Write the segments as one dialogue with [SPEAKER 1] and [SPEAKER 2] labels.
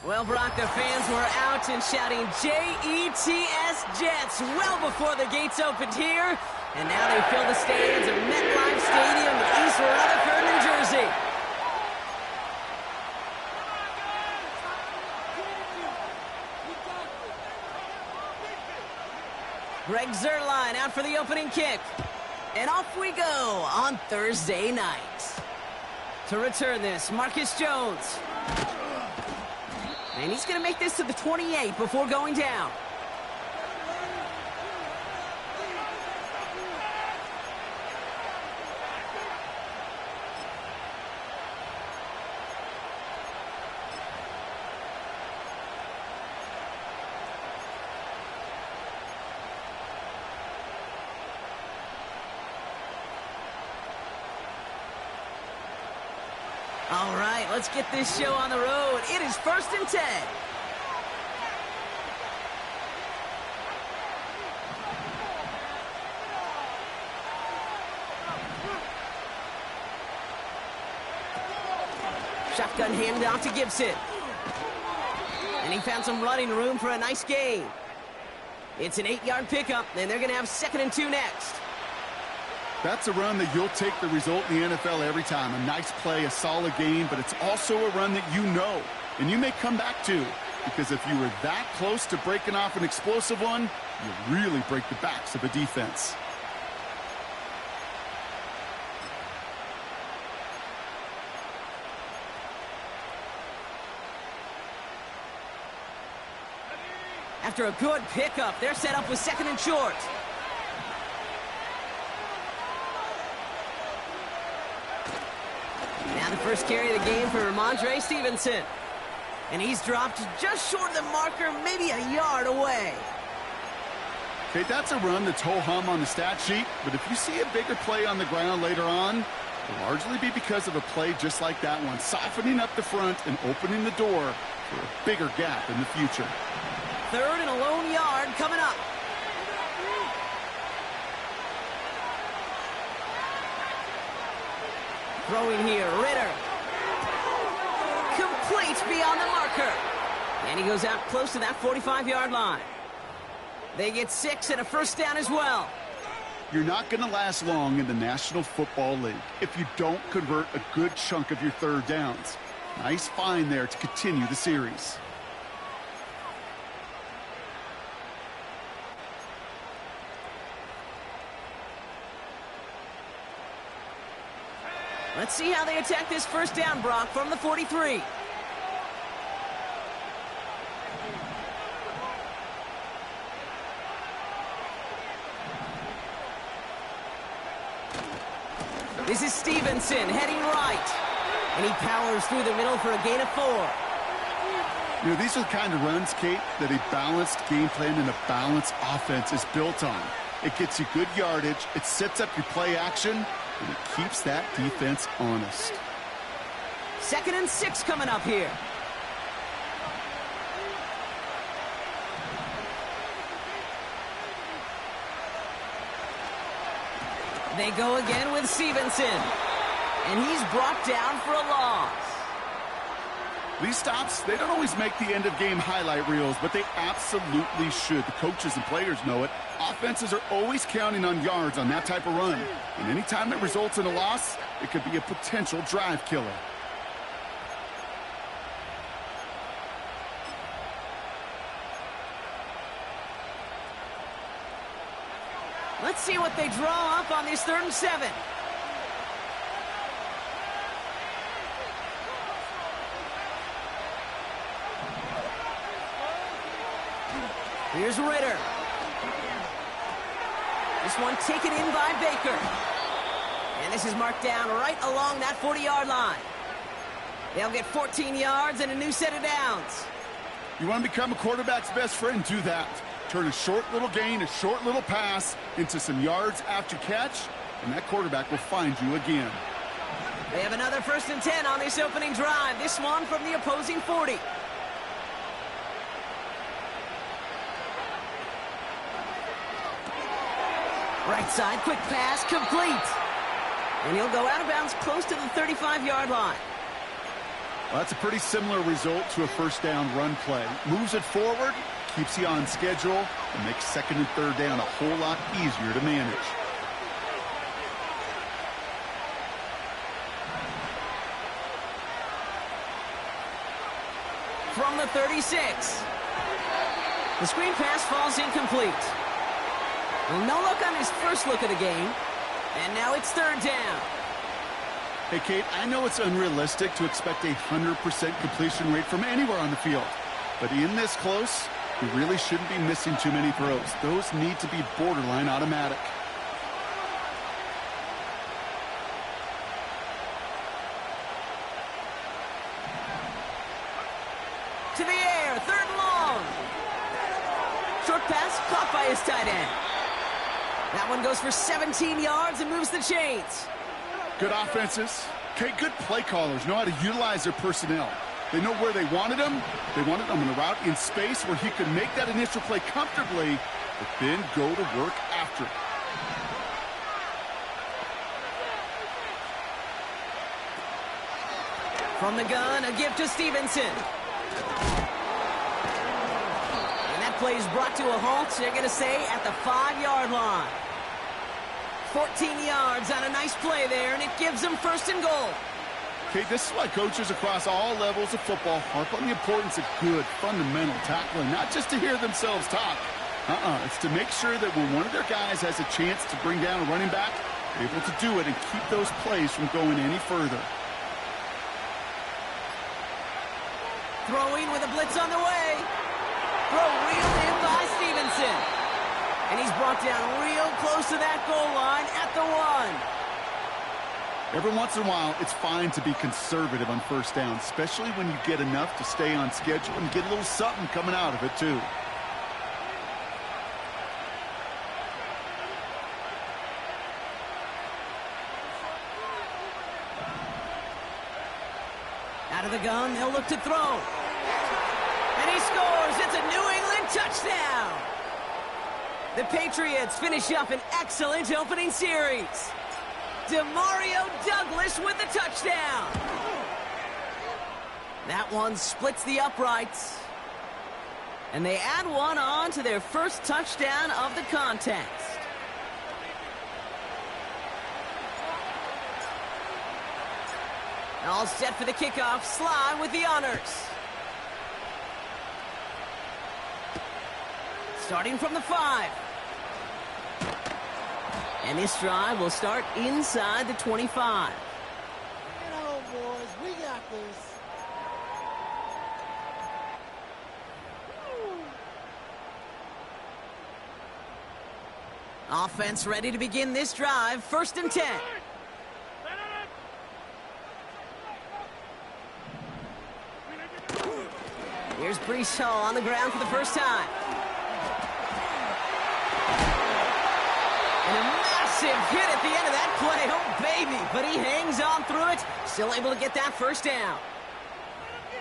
[SPEAKER 1] Well, Brock, the fans were out and shouting J-E-T-S Jets well before the gates opened here. And now they fill the stands of MetLife Stadium in East Rutherford, New Jersey. Greg Zuerlein out for the opening kick. And off we go on Thursday night. To return this, Marcus Jones. And he's going to make this to the 28 before going down. All right, let's get this show on the road. It is 1st and 10. Shotgun handed off to Gibson. And he found some running room for a nice gain. It's an 8-yard pickup, and they're going to have 2nd and 2 next.
[SPEAKER 2] That's a run that you'll take the result in the NFL every time. A nice play, a solid game, but it's also a run that you know, and you may come back to. Because if you were that close to breaking off an explosive one, you really break the backs of a defense.
[SPEAKER 1] After a good pickup, they're set up with 2nd and short. Now the first carry of the game for Ramondre Stevenson. And he's dropped just short of the marker, maybe a yard away.
[SPEAKER 2] Okay, that's a run that's ho-hum on the stat sheet, but if you see a bigger play on the ground later on, it'll largely be because of a play just like that one, softening up the front and opening the door for a bigger gap in the future.
[SPEAKER 1] 3rd and a lone yard coming up. Throwing here, Ritter. Complete beyond the marker. And he goes out close to that 45-yard line. They get 6 and a first down as well.
[SPEAKER 2] You're not going to last long in the National Football League if you don't convert a good chunk of your 3rd downs. Nice find there to continue the series.
[SPEAKER 1] Let's see how they attack this first down, Brock, from the 43. This is Stevenson heading right. And he powers through the middle for a gain of 4.
[SPEAKER 2] You know, these are the kind of runs, Kate, that a balanced game plan and a balanced offense is built on. It gets you good yardage, it sets up your play action, and it keeps that defense honest.
[SPEAKER 1] 2nd and 6 coming up here. They go again with Stevenson. And he's brought down for a loss.
[SPEAKER 2] These stops, they don't always make the end-of-game highlight reels, but they absolutely should. The coaches and players know it. Offenses are always counting on yards on that type of run. And any time it results in a loss, it could be a potential drive killer.
[SPEAKER 1] Let's see what they draw up on this 3rd and 7. Here's Ritter. This one taken in by Baker. And this is marked down right along that 40-yard line. They'll get 14 yards and a new set of downs.
[SPEAKER 2] You want to become a quarterback's best friend? Do that. Turn a short little gain, a short little pass into some yards after catch, and that quarterback will find you again.
[SPEAKER 1] They have another 1st and 10 on this opening drive. This one from the opposing 40. Right side, quick pass, complete. And he'll go out of bounds close to the 35-yard line.
[SPEAKER 2] Well, that's a pretty similar result to a first down run play. Moves it forward, keeps you on schedule, and makes second and third down a whole lot easier to manage.
[SPEAKER 1] From the 36. The screen pass falls incomplete. Well, no look on his first look of the game. And now it's third down.
[SPEAKER 2] Hey, Kate, I know it's unrealistic to expect a 100% completion rate from anywhere on the field. But in this close, you really shouldn't be missing too many throws. Those need to be borderline automatic.
[SPEAKER 1] To the air, third and long. Short pass caught by his tight end. That one goes for 17 yards and moves the chains.
[SPEAKER 2] Good offenses. Okay, good play callers know how to utilize their personnel. They know where they wanted him. They wanted him in a route in space where he could make that initial play comfortably, but then go to work after it.
[SPEAKER 1] From the gun, a gift to Stevenson. And that play is brought to a halt, they're going to say, at the 5-yard line. 14 yards on a nice play there, and it gives them first and goal.
[SPEAKER 2] Okay, this is why coaches across all levels of football harp on the importance of good, fundamental tackling, not just to hear themselves talk. It's to make sure that when one of their guys has a chance to bring down a running back, they're able to do it and keep those plays from going any further.
[SPEAKER 1] Throwing with a blitz on the way. Throw reeled in by Stevenson. And he's brought down real close to that goal line at the 1.
[SPEAKER 2] Every once in a while, it's fine to be conservative on first down, especially when you get enough to stay on schedule and get a little something coming out of it, too.
[SPEAKER 1] Out of the gun, they'll look to throw. And he scores. It's a New England touchdown. The Patriots finish up an excellent opening series. DeMario Douglas with the touchdown. That one splits the uprights. And they add one on to their first touchdown of the contest. All set for the kickoff. Sly with the honors. Starting from the 5. And this drive will start inside the 25.
[SPEAKER 3] Bring it home, boys. We got this.
[SPEAKER 1] Offense ready to begin this drive. First and 10. Here's Breece Hall on the ground for the first time. And a massive hit at the end of that play. Oh, baby. But he hangs on through it. Still able to get that first down.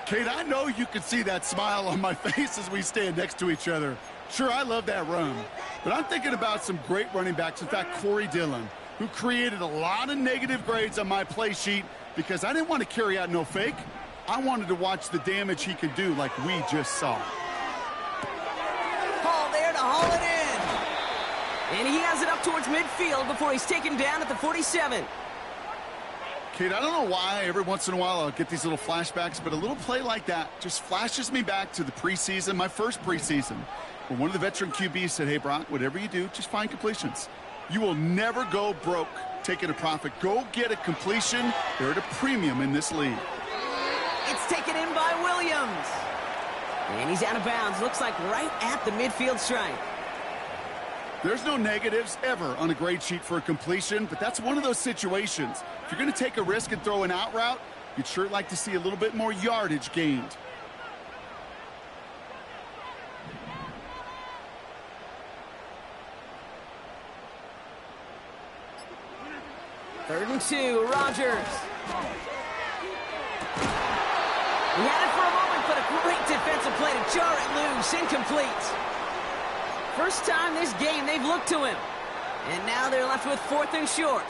[SPEAKER 2] Kate, I know you can see that smile on my face as we stand next to each other. Sure, I love that run. But I'm thinking about some great running backs. In fact, Corey Dillon, who created a lot of negative grades on my play sheet because I didn't want to carry out no fake. I wanted to watch the damage he could do like we just saw.
[SPEAKER 1] Hall there to haul it in. And he has it up towards midfield before he's taken down at the 47.
[SPEAKER 2] Kate, I don't know why every once in a while I'll get these little flashbacks, but a little play like that just flashes me back to the preseason, my first preseason, where one of the veteran QBs said, hey, Brock, whatever you do, just find completions. You will never go broke taking a profit. Go get a completion. They're at a premium in this league.
[SPEAKER 1] It's taken in by Williams. And he's out of bounds. Looks like right at the midfield stripe.
[SPEAKER 2] There's no negatives ever on a grade sheet for a completion, but that's one of those situations. If you're going to take a risk and throw an out route, you'd sure like to see a little bit more yardage gained.
[SPEAKER 1] Third and 2, Rodgers. He had it for a moment, but a great defensive play to jar it loose. Incomplete. First time this game they've looked to him. And now they're left with 4th and short.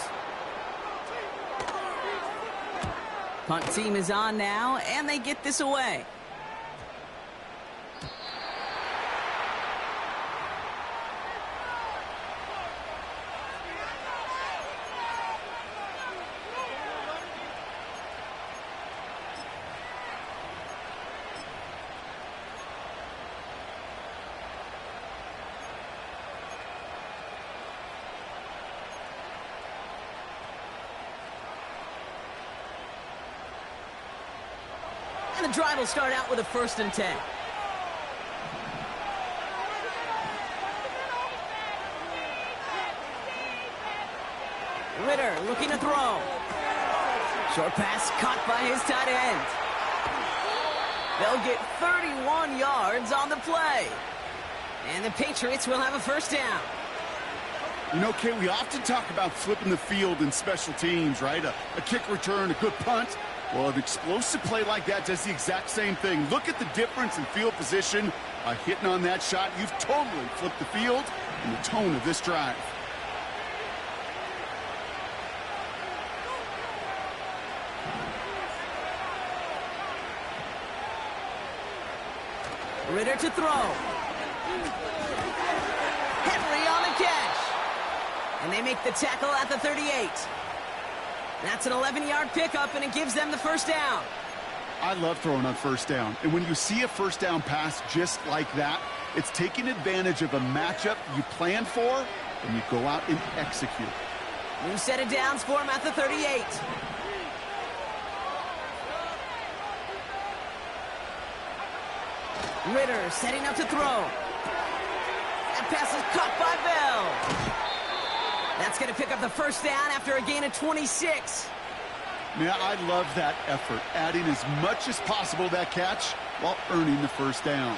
[SPEAKER 1] Punt team is on now, and they get this away. And the drive will start out with a 1st and 10. Ritter looking to throw. Short pass caught by his tight end. They'll get 31 yards on the play. And the Patriots will have a 1st down.
[SPEAKER 2] You know, Kay, we often talk about flipping the field in special teams, right? A kick return, a good punt. Well, an explosive play like that does the exact same thing. Look at the difference in field position. By hitting on that shot, you've totally flipped the field and the tone of this drive.
[SPEAKER 1] Ritter to throw. Henry on the catch. And they make the tackle at the 38. That's an 11-yard pickup, and it gives them the 1st down.
[SPEAKER 2] I love throwing on 1st down. And when you see a 1st down pass just like that, it's taking advantage of a matchup you planned for, and you go out and execute.
[SPEAKER 1] New set of downs for him at the 38. Ritter setting up to throw. That pass is caught by Bell. That's going to pick up the 1st down after a gain of 26.
[SPEAKER 2] Yeah, I love that effort, adding as much as possible to that catch while earning the 1st down.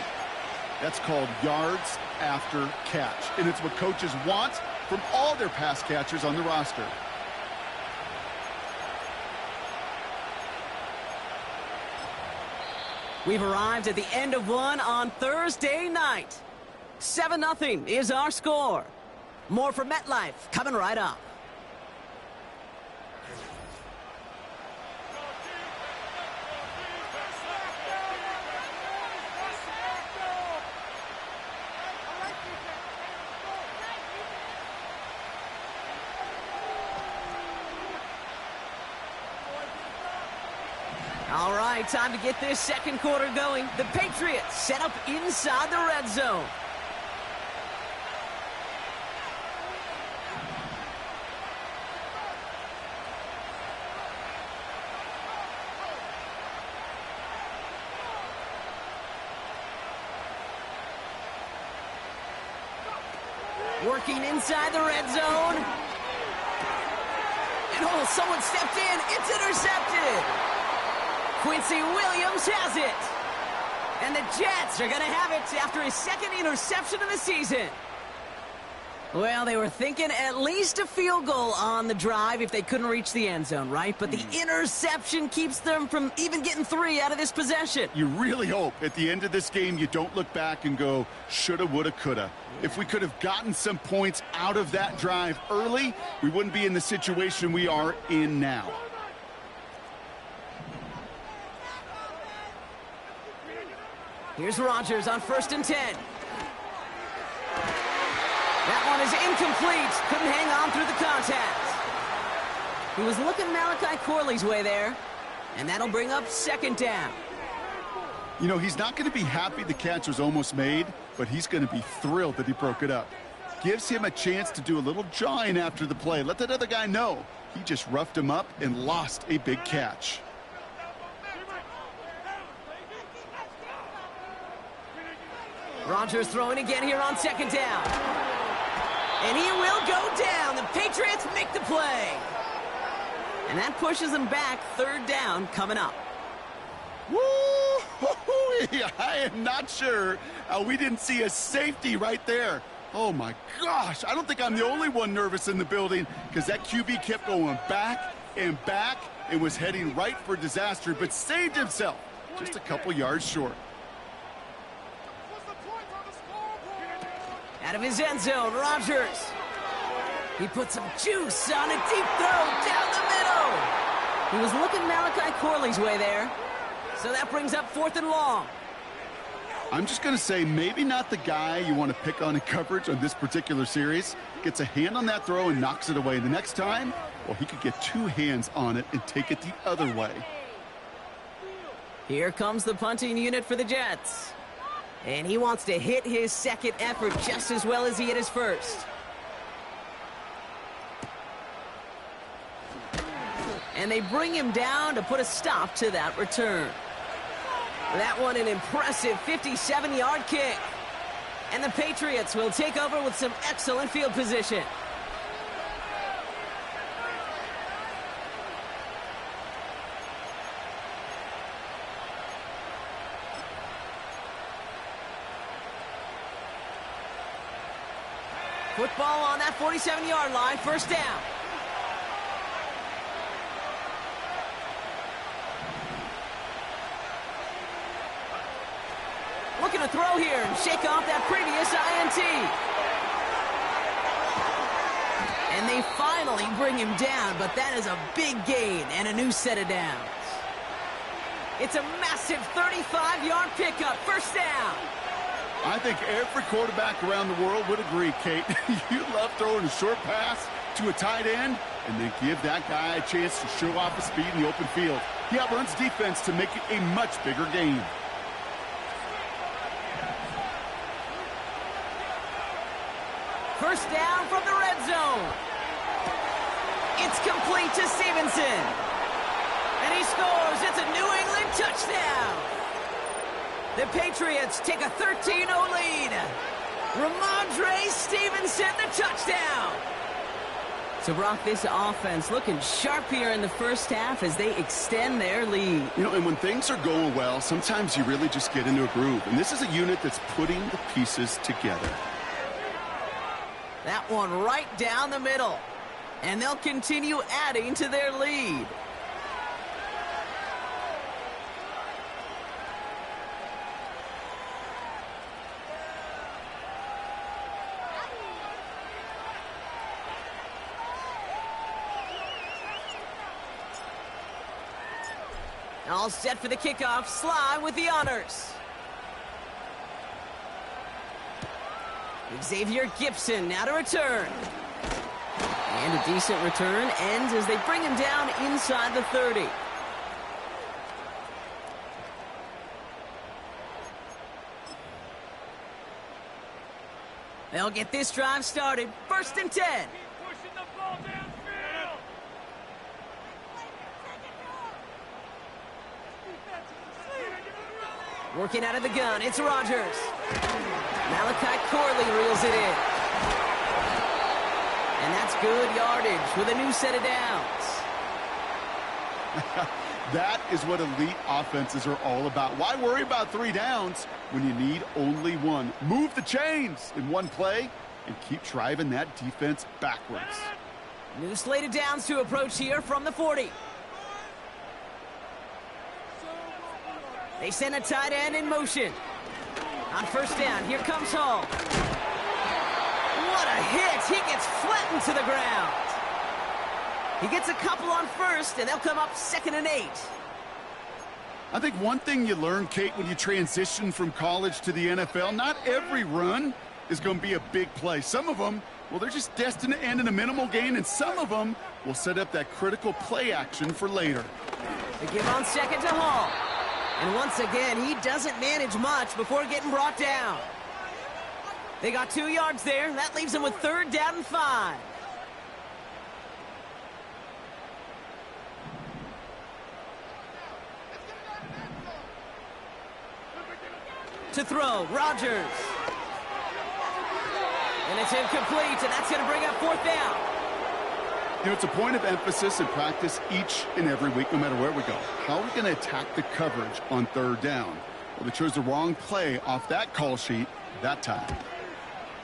[SPEAKER 2] That's called yards after catch, and it's what coaches want from all their pass catchers on the roster.
[SPEAKER 1] We've arrived at the end of one on Thursday night. 7-0 is our score. More from MetLife coming right up. All right, time to get this 2nd quarter going. The Patriots set up inside the red zone. Working inside the red zone. And oh, someone stepped in. It's intercepted. Quincy Williams has it. And the Jets are going to have it after his 2nd interception of the season. Well, they were thinking at least a field goal on the drive if they couldn't reach the end zone, right? But the interception keeps them from even getting 3 out of this possession.
[SPEAKER 2] You really hope at the end of this game you don't look back and go, shoulda, woulda, coulda. If we could have gotten some points out of that drive early, we wouldn't be in the situation we are in now.
[SPEAKER 1] Here's Rodgers on 1st and 10. That one is incomplete. Couldn't hang on through the contact. He was looking Malachi Corley's way there. And that'll bring up 2nd down.
[SPEAKER 2] You know, he's not going to be happy the catch was almost made, but he's going to be thrilled that he broke it up. Gives him a chance to do a little jawing after the play. Let that other guy know he just roughed him up and lost a big catch.
[SPEAKER 1] Rodgers throwing again here on 2nd down. And he will go down. The Patriots make the play. And that pushes them back. 3rd down coming up.
[SPEAKER 2] Woo! I am not sure how we didn't see a safety right there. Oh, my gosh. I don't think I'm the only one nervous in the building because that QB kept going back and back and was heading right for disaster, but saved himself just a couple yards short.
[SPEAKER 1] Out of his end zone, Rodgers. He put some juice on a deep throw down the middle. He was looking Malachi Corley's way there. So that brings up 4th and long.
[SPEAKER 2] I'm just going to say maybe not the guy you want to pick on in coverage on this particular series. Gets a hand on that throw and knocks it away. The next time, well, he could get 2 hands on it and take it the other way.
[SPEAKER 1] Here comes the punting unit for the Jets. And he wants to hit his second effort just as well as he hit his first. And they bring him down to put a stop to that return. That one an impressive 57-yard kick. And the Patriots will take over with some excellent field position. Football on that 47-yard line, 1st down. Looking to throw here and shake off that previous INT. And they finally bring him down, but that is a big gain and a new set of downs. It's a massive 35-yard pickup, 1st down.
[SPEAKER 2] I think every quarterback around the world would agree, Kate. You love throwing a short pass to a tight end and then give that guy a chance to show off his speed in the open field. He outruns defense to make it a much bigger gain.
[SPEAKER 1] First down from the red zone. It's complete to Stevenson. And he scores. It's a New England touchdown. The Patriots take a 13-0 lead. Ramondre Stevenson, the touchdown. So, Brock, this offense looking sharp here in the first half as they extend their lead.
[SPEAKER 2] You know, and when things are going well, sometimes you really just get into a groove. And this is a unit that's putting the pieces together.
[SPEAKER 1] That one right down the middle. And they'll continue adding to their lead. All set for the kickoff. Sly with the honors. Xavier Gibson now to return. And a decent return ends as they bring him down inside the 30. They'll get this drive started. 1st and 10.
[SPEAKER 4] Pushing the ball downfield.
[SPEAKER 1] Working out of the gun, it's Rodgers. Malachi Corley reels it in. And that's good yardage with a new set of downs.
[SPEAKER 2] That is what elite offenses are all about. Why worry about 3 downs when you need only 1? Move the chains in one play and keep driving that defense backwards.
[SPEAKER 1] New slate of downs to approach here from the 40. They send a tight end in motion. On 1st down, here comes Hall. What a hit! He gets flattened to the ground. He gets a couple on 1st, and they'll come up 2nd and 8.
[SPEAKER 2] I think one thing you learn, Kate, when you transition from college to the NFL, not every run is going to be a big play. Some of them, well, they're just destined to end in a minimal gain, and some of them will set up that critical play action for later.
[SPEAKER 1] They give on 2nd to Hall. And once again, he doesn't manage much before getting brought down. They got 2 yards there. That leaves them with 3rd down and 5. To throw, Rodgers. And it's incomplete, and that's going to bring up 4th down.
[SPEAKER 2] You know, it's a point of emphasis in practice each and every week, no matter where we go. How are we going to attack the coverage on 3rd down? Well, they chose the wrong play off that call sheet that time.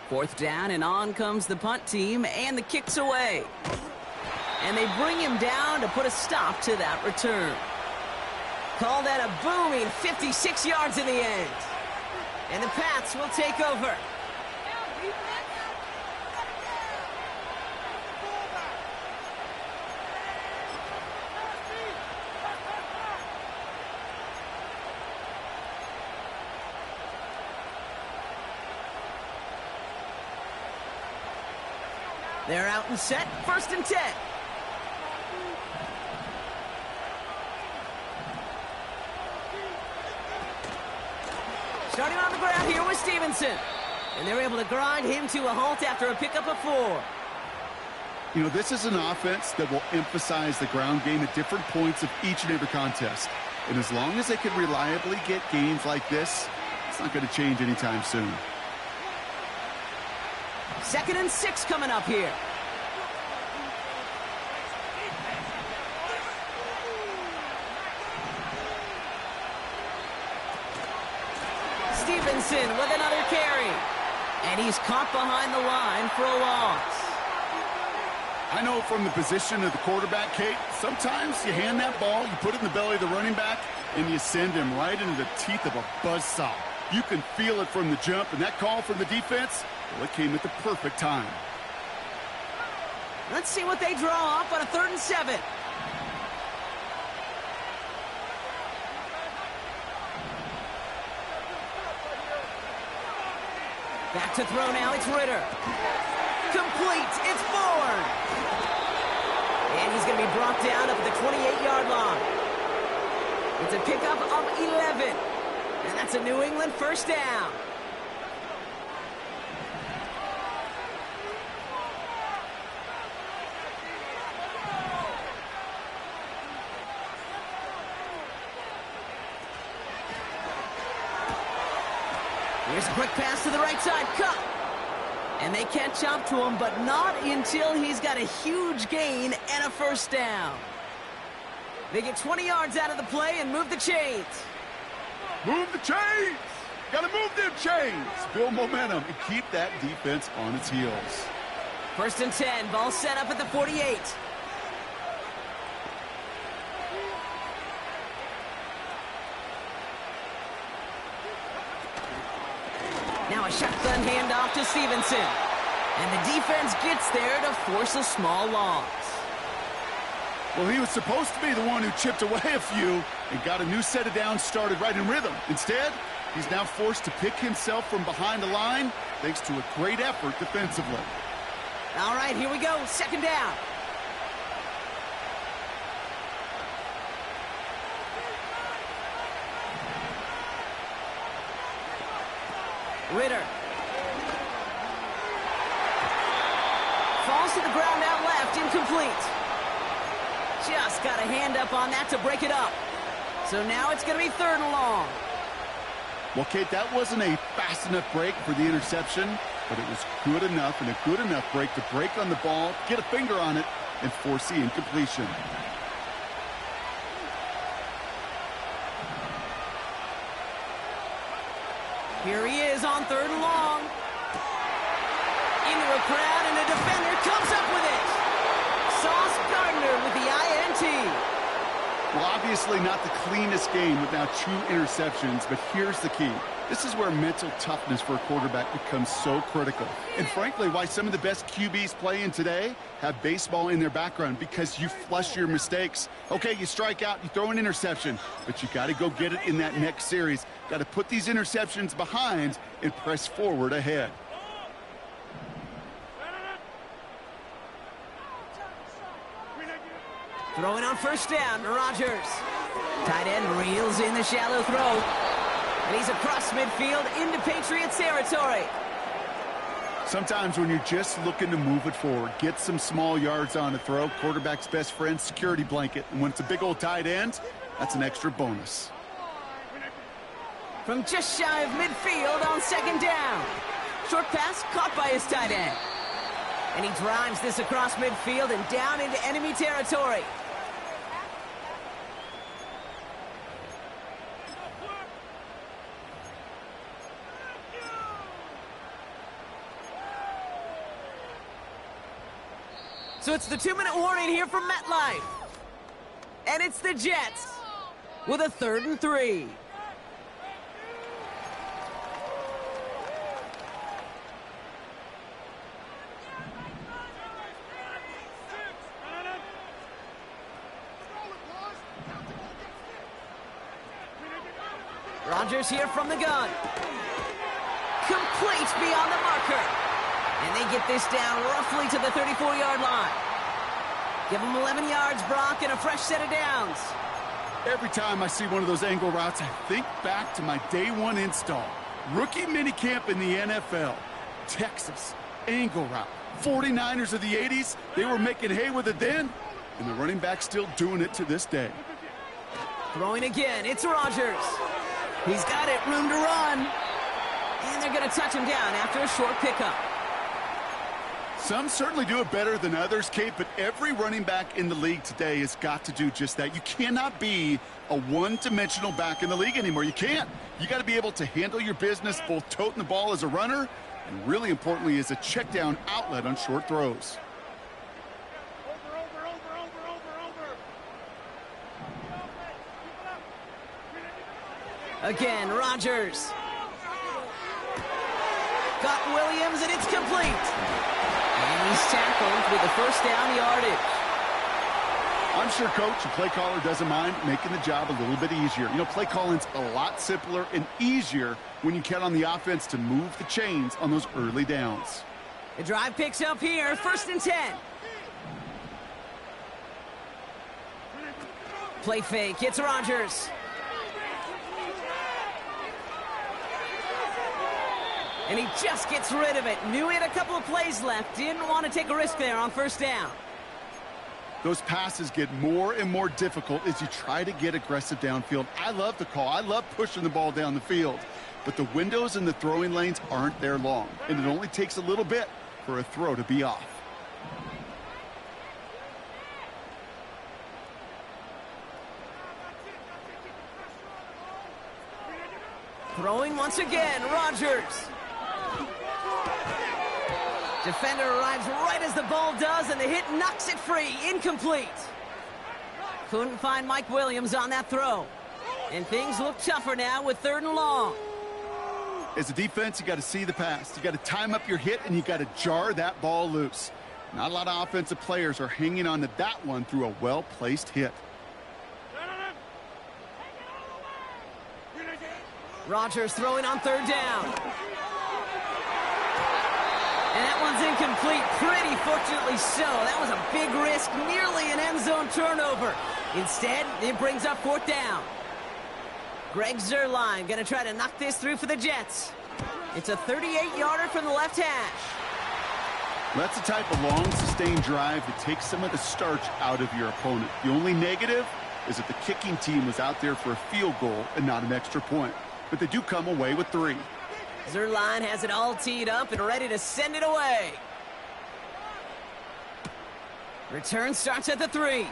[SPEAKER 1] 4th down, and on comes the punt team, and the kick's away. And they bring him down to put a stop to that return. Call that a booming 56 yards in the end. And the Pats will take over. They're out and set, 1st and 10. Starting on the ground here with Stevenson. And they're able to grind him to a halt after a pickup of 4.
[SPEAKER 2] You know, this is an offense that will emphasize the ground game at different points of each and every contest. And as long as they can reliably get games like this, it's not going to change anytime soon.
[SPEAKER 1] 2nd and 6 coming up here. Stevenson with another carry. And he's caught behind the line for a loss.
[SPEAKER 2] I know from the position of the quarterback, Kate, sometimes you hand that ball, you put it in the belly of the running back, and you send him right into the teeth of a buzzsaw. You can feel it from the jump, and that call from the defense, well, it came at the perfect time.
[SPEAKER 1] Let's see what they draw up on a 3rd and 7. Back to throw now, it's Ritter. Complete, it's Bourne. And he's going to be brought down up at the 28-yard line. It's a pickup of 11. And that's a New England 1st down. Here's a quick pass to the right side. Cup. And they catch up to him, but not until he's got a huge gain and a 1st down. They get 20 yards out of the play and move the chains.
[SPEAKER 2] Move the chains! Gotta move them chains! Build momentum and keep that defense on its heels.
[SPEAKER 1] 1st and 10, ball set up at the 48. Now a shotgun handoff to Stevenson. And the defense gets there to force a small loss.
[SPEAKER 2] Well, he was supposed to be the one who chipped away a few and got a new set of downs started right in rhythm. Instead, he's now forced to pick himself from behind the line thanks to a great effort defensively.
[SPEAKER 1] All right, here we go. 2nd down. Ritter. Falls to the ground out left, incomplete. Just got a hand up on that to break it up. So now it's going to be 3rd and long.
[SPEAKER 2] Well, Kate, that wasn't a fast enough break for the interception, but it was good enough and a good enough break to break on the ball, get a finger on it, and force the incompletion.
[SPEAKER 1] Here he is on 3rd and long. Into a crowd, and a defender comes up with it. Sauce Gardner with the INT.
[SPEAKER 2] Well, obviously not the cleanest game with now 2 interceptions, but here's the key. This is where mental toughness for a quarterback becomes so critical. And frankly, why some of the best QBs playing today have baseball in their background, because you flush your mistakes. Okay, you strike out, you throw an interception, but you got to go get it in that next series. Got to put these interceptions behind and press forward ahead.
[SPEAKER 1] Throwing on 1st down, Rodgers. Tight end reels in the shallow throw. And he's across midfield into Patriots territory.
[SPEAKER 2] Sometimes when you're just looking to move it forward, get some small yards on a throw, quarterback's best friend, security blanket. And when it's a big old tight end, that's an extra bonus.
[SPEAKER 1] From just shy of midfield on 2nd down. Short pass caught by his tight end. And he drives this across midfield and down into enemy territory. So it's the 2-minute warning here from MetLife. And it's the Jets with a 3rd and 3. Rodgers here from the gun. Complete beyond the marker. And they get this down roughly to the 34-yard line. Give them 11 yards, Brock, and a fresh set of downs.
[SPEAKER 2] Every time I see one of those angle routes, I think back to my day one install. Rookie minicamp in the NFL. Texas, angle route. 49ers of the 80s, they were making hay with it then, and the running back's still doing it to this day.
[SPEAKER 1] Throwing again, it's Rodgers. He's got it, room to run. And they're going to touch him down after a short pickup.
[SPEAKER 2] Some certainly do it better than others, Kate, but every running back in the league today has got to do just that. You cannot be a one-dimensional back in the league anymore. You can't. You got to be able to handle your business, both toting the ball as a runner and, really importantly, as a check-down outlet on short throws.
[SPEAKER 1] Again, Rodgers. Got Williams, and it's complete. And he's tackled with the first down yardage.
[SPEAKER 2] I'm sure coach and play caller doesn't mind making the job a little bit easier. You know, play calling's a lot simpler and easier when you count on the offense to move the chains on those early downs.
[SPEAKER 1] The drive picks up here, 1st and 10. Play fake, it's Rodgers. And he just gets rid of it. Knew he had a couple of plays left. Didn't want to take a risk there on 1st down.
[SPEAKER 2] Those passes get more and more difficult as you try to get aggressive downfield. I love the call. I love pushing the ball down the field. But the windows in the throwing lanes aren't there long. And it only takes a little bit for a throw to be off.
[SPEAKER 1] Throwing once again, Rodgers. Defender arrives right as the ball does, and the hit knocks it free. Incomplete. Couldn't find Mike Williams on that throw. And things look tougher now with 3rd and long.
[SPEAKER 2] As a defense, you got to see the pass. You got to time up your hit, and you got to jar that ball loose. Not a lot of offensive players are hanging on to that one through a well-placed hit.
[SPEAKER 1] Rodgers throwing on 3rd down. And that one's incomplete, pretty fortunately so. That was a big risk, nearly an end zone turnover. Instead, it brings up 4th down. Greg Zuerlein going to try to knock this through for the Jets. It's a 38-yarder from the left hash.
[SPEAKER 2] That's the type of long, sustained drive that takes some of the starch out of your opponent. The only negative is that the kicking team was out there for a field goal and not an extra point. But they do come away with 3.
[SPEAKER 1] Zuerlein has it all teed up and ready to send it away. Return starts at the 3.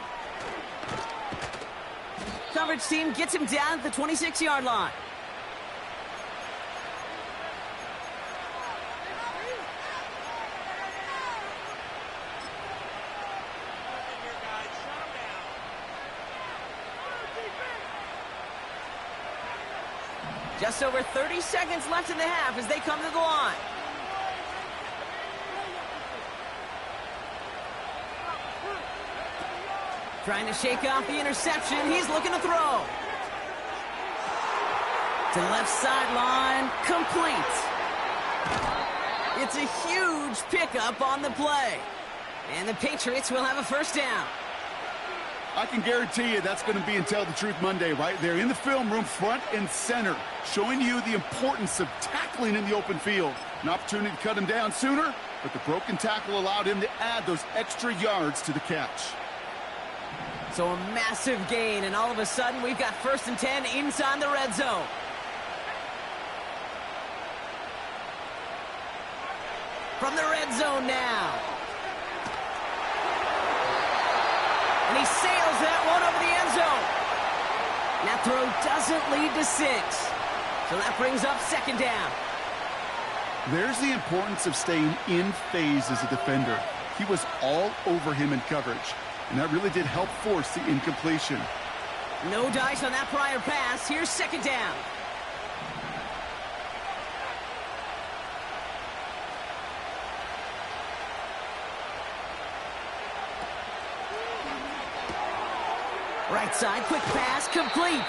[SPEAKER 1] Coverage team gets him down at the 26-yard line. Just over 30 seconds left in the half as they come to the line. Trying to shake off the interception. He's looking to throw. To left sideline, complete. It's a huge pickup on the play. And the Patriots will have a 1st down.
[SPEAKER 2] I can guarantee you that's going to be in Tell the Truth Monday right there in the film room, front and center, showing you the importance of tackling in the open field. An opportunity to cut him down sooner, but the broken tackle allowed him to add those extra yards to the catch.
[SPEAKER 1] So a massive gain, and all of a sudden we've got 1st and 10 inside the red zone. From the red zone now. And he sails that one over the end zone. That throw doesn't lead to 6. So that brings up 2nd down.
[SPEAKER 2] There's the importance of staying in phase as a defender. He was all over him in coverage, and that really did help force the incompletion.
[SPEAKER 1] No dice on that prior pass. Here's 2nd down. Right side, quick pass, complete.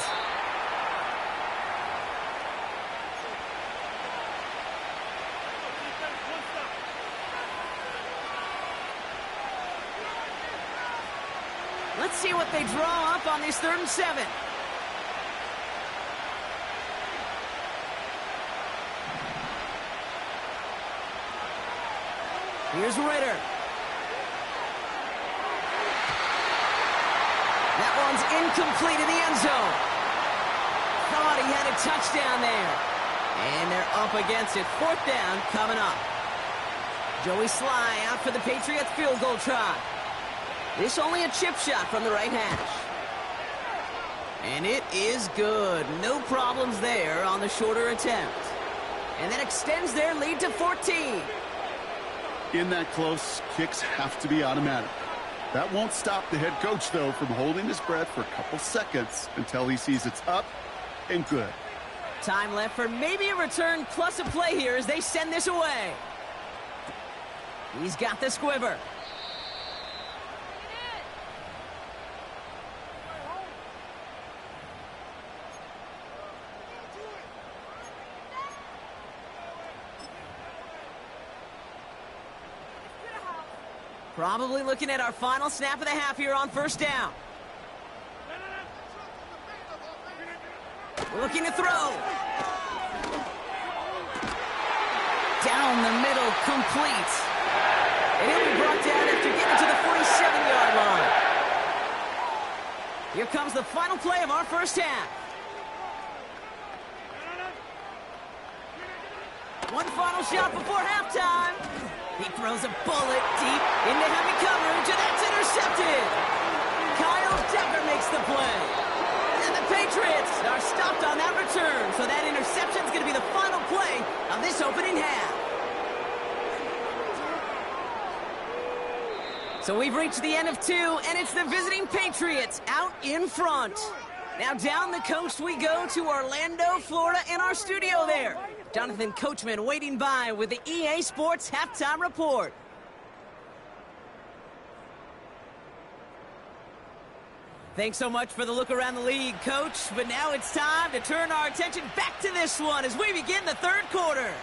[SPEAKER 1] Let's see what they draw up on this 3rd and 7. Here's Ritter. That one's incomplete in the end zone. Thought he had a touchdown there. And they're up against it. 4th down coming up. Joey Sly out for the Patriots field goal try. This only a chip shot from the right hash. And it is good. No problems there on the shorter attempt. And that extends their lead to 14.
[SPEAKER 2] In that close, kicks have to be automatic. That won't stop the head coach, though, from holding his breath for a couple seconds until he sees it's up and good.
[SPEAKER 1] Time left for maybe a return plus a play here as they send this away. He's got the squiver. Probably looking at our final snap of the half here on 1st down. Looking to throw. Down the middle, complete. And he'll be brought down after getting to the 47-yard line. Here comes the final play of our 1st half. One final shot before halftime. He throws a bullet deep into heavy coverage, and that's intercepted. Kyle Decker makes the play. And the Patriots are stopped on that return, so that interception is going to be the final play of this opening half. So we've reached the end of 2, and it's the visiting Patriots out in front. Now down the coast we go to Orlando, Florida, in our studio there. Jonathan Coachman waiting by with the EA Sports Halftime Report. Thanks so much for the look around the league, Coach. But now it's time to turn our attention back to this one as we begin the 3rd quarter.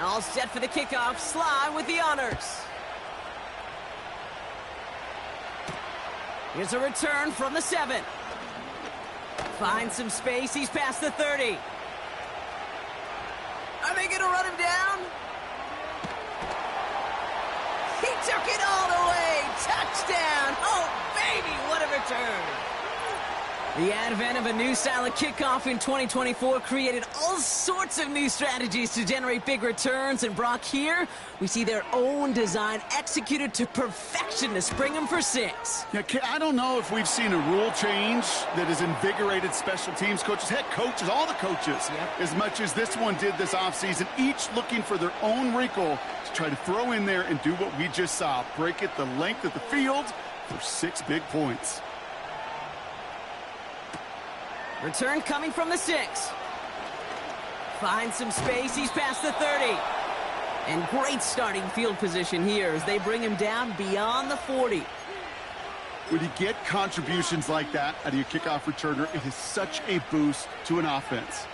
[SPEAKER 1] All set for the kickoff. Sly with the honors. Here's a return from the 7. Finds some space. He's past the 30. Are they going to run him down? He took it all the way. Touchdown. Oh, baby, what a return. The advent of a new style of kickoff in 2024 created all sorts of new strategies to generate big returns. And Brock, here we see their own design executed to perfection to spring them for 6.
[SPEAKER 2] Yeah, I don't know if we've seen a rule change that has invigorated special teams coaches, head coaches, all the coaches, as much as this one did this offseason, each looking for their own wrinkle to try to throw in there and do what we just saw, break it the length of the field for 6 big points.
[SPEAKER 1] Return coming from the 6. Finds some space. He's past the 30. And great starting field position here as they bring him down beyond the 40.
[SPEAKER 2] When you get contributions like that out of your kickoff returner, it is such a boost to an offense.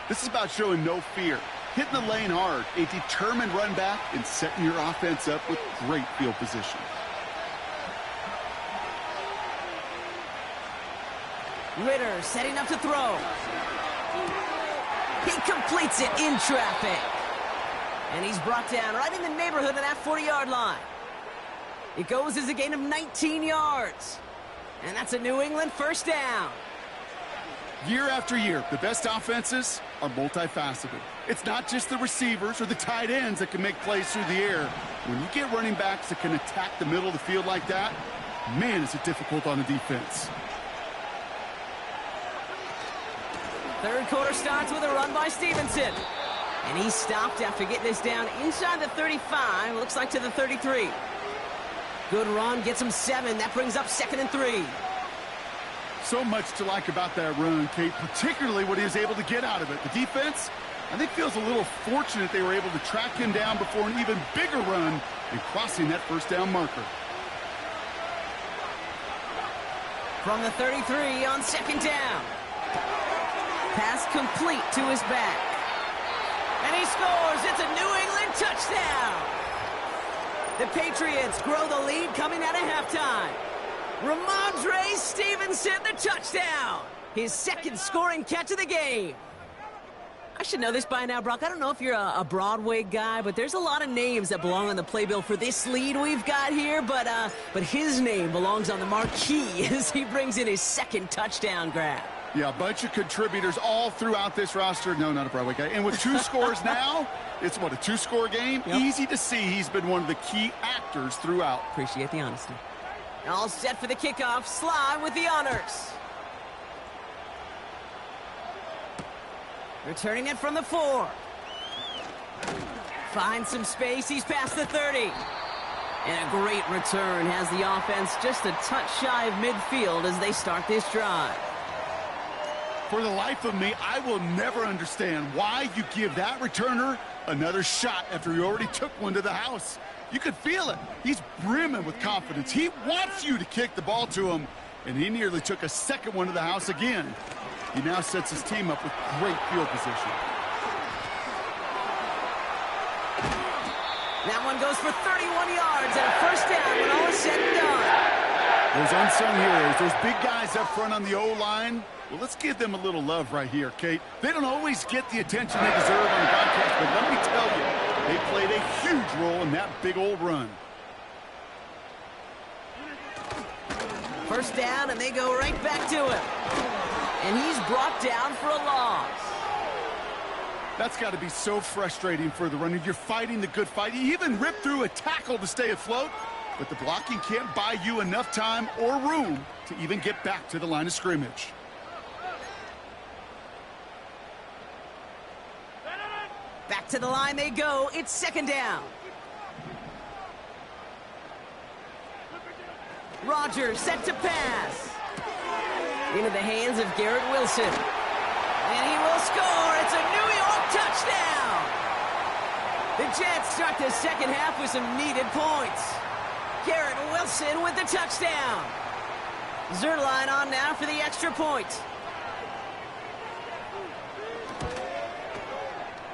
[SPEAKER 2] This is about showing no fear, hitting the lane hard, a determined run back, and setting your offense up with great field position.
[SPEAKER 1] Ritter setting up to throw. He completes it in traffic. And he's brought down right in the neighborhood of that 40-yard line. It goes as a gain of 19 yards. And that's a New England 1st down.
[SPEAKER 2] Year after year, the best offenses are multifaceted. It's not just the receivers or the tight ends that can make plays through the air. When you get running backs that can attack the middle of the field like that, man, is it difficult on the defense.
[SPEAKER 1] 3rd quarter starts with a run by Stevenson. And he's stopped after getting this down inside the 35. Looks like to the 33. Good run, gets him 7. That brings up 2nd and 3.
[SPEAKER 2] So much to like about that run, Kate, particularly what he was able to get out of it. The defense, I think, feels a little fortunate they were able to track him down before an even bigger run and crossing that 1st down marker.
[SPEAKER 1] From the 33 on 2nd down. Pass complete to his back. And he scores. It's a New England touchdown. The Patriots grow the lead coming out of halftime. Ramondre Stevenson, the touchdown. His second scoring catch of the game. I should know this by now, Brock. I don't know if you're a Broadway guy, but there's a lot of names that belong on the playbill for this lead we've got here. But his name belongs on the marquee as he brings in his second touchdown grab.
[SPEAKER 2] Yeah, a bunch of contributors all throughout this roster. No, not a Broadway guy. And with 2 scores now, it's what, a 2-score game?
[SPEAKER 1] Yep.
[SPEAKER 2] Easy to see he's been one of the key actors throughout.
[SPEAKER 1] Appreciate the honesty. All set for the kickoff. Sly with the honors. Returning it from the 4. Finds some space. He's past the 30. And a great return has the offense just a touch shy of midfield as they start this drive.
[SPEAKER 2] For the life of me, I will never understand why you give that returner another shot after he already took one to the house. You could feel it. He's brimming with confidence. He wants you to kick the ball to him, and he nearly took a second one to the house again. He now sets his team up with great field position.
[SPEAKER 1] That one goes for 31 yards and a first down when all is said and done.
[SPEAKER 2] Those unsung heroes, those big guys up front on the O-line, well, let's give them a little love right here, Kate. They don't always get the attention they deserve on the broadcast, but let me tell you, they played a huge role in that big old run.
[SPEAKER 1] First down, and they go right back to him. And he's brought down for a loss.
[SPEAKER 2] That's got to be so frustrating for the runner. You're fighting the good fight. You even ripped through a tackle to stay afloat, but the blocking can't buy you enough time or room to even get back to the line of scrimmage.
[SPEAKER 1] Back to the line they go. It's second down. Rodgers set to pass. Into the hands of Garrett Wilson. And he will score. It's a New York touchdown. The Jets start the second half with some needed points. Garrett Wilson with the touchdown. Zerline on now for the extra point.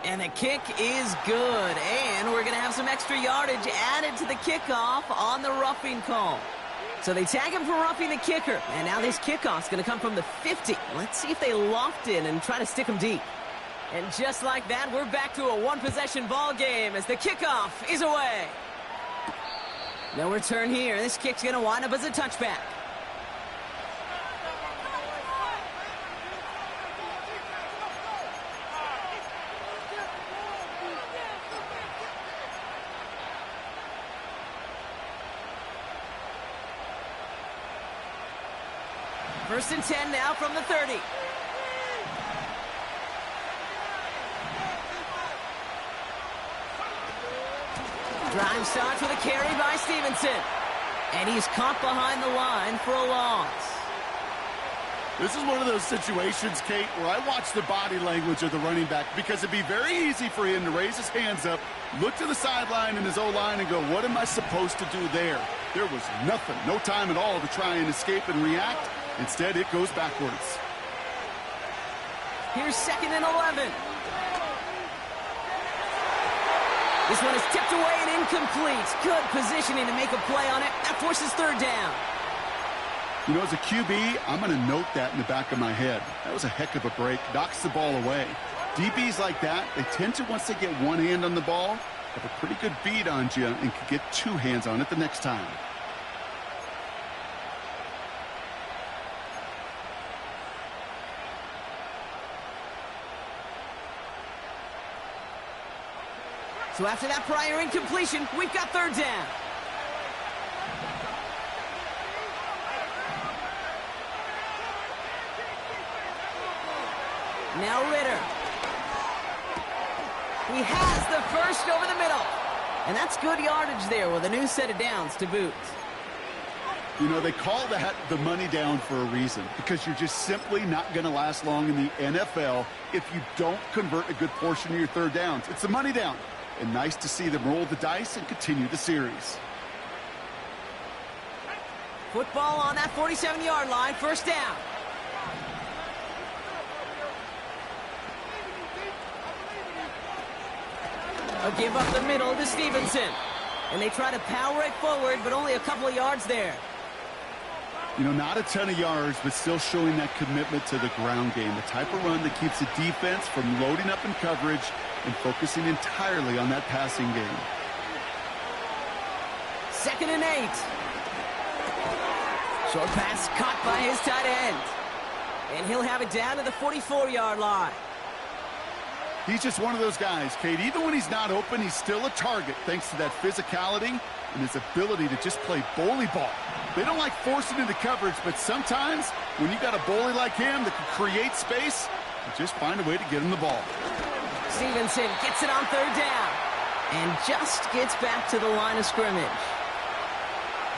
[SPEAKER 1] And the kick is good. And we're going to have some extra yardage added to the kickoff on the roughing call. So they tag him for roughing the kicker. And now this kickoff's going to come from the 50. Let's see if they loft in and try to stick him deep. And just like that, we're back to a one-possession ball game as the kickoff is away. No return here. This kick's going to wind up as a touchback. First and 10 now from the 30. Drive starts with a carry by Stevenson. And he's caught behind the line for a loss.
[SPEAKER 2] This is one of those situations, Kate, where I watch the body language of the running back because it'd be very easy for him to raise his hands up, look to the sideline in his O-line and go, what am I supposed to do there? There was nothing, no time at all to try and escape and react. Instead, it goes backwards.
[SPEAKER 1] Here's second and 11. This one is tipped away and incomplete. Good positioning to make a play on it. That forces third down.
[SPEAKER 2] You know, as a QB, I'm going to note that in the back of my head. That was a heck of a break. Knocks the ball away. DBs like that, they tend to, once they get one hand on the ball, have a pretty good beat on you and can get two hands on it the next time.
[SPEAKER 1] So after that prior incompletion, we've got third down. Now Ritter. He has the first over the middle. And that's good yardage there with a new set of downs to boot.
[SPEAKER 2] You know, they call that the money down for a reason, because you're just simply not going to last long in the NFL if you don't convert a good portion of your third downs. It's the money down. And nice to see them roll the dice and continue the series.
[SPEAKER 1] Football on that 47-yard line, first down. A give up the middle to Stevenson. And they try to power it forward, but only a couple of yards there.
[SPEAKER 2] You know, not a ton of yards, but still showing that commitment to the ground game. The type of run that keeps the defense from loading up in coverage and focusing entirely on that passing game.
[SPEAKER 1] 2nd and 8. Short pass caught by his tight end. And he'll have it down to the 44-yard line.
[SPEAKER 2] He's just one of those guys, Kate. Even when he's not open, he's still a target thanks to that physicality and his ability to just play bully ball. They don't like forcing into coverage, but sometimes when you got a bully like him that can create space, you just find a way to get him the ball.
[SPEAKER 1] Stevenson gets it on 3rd down and just gets back to the line of scrimmage.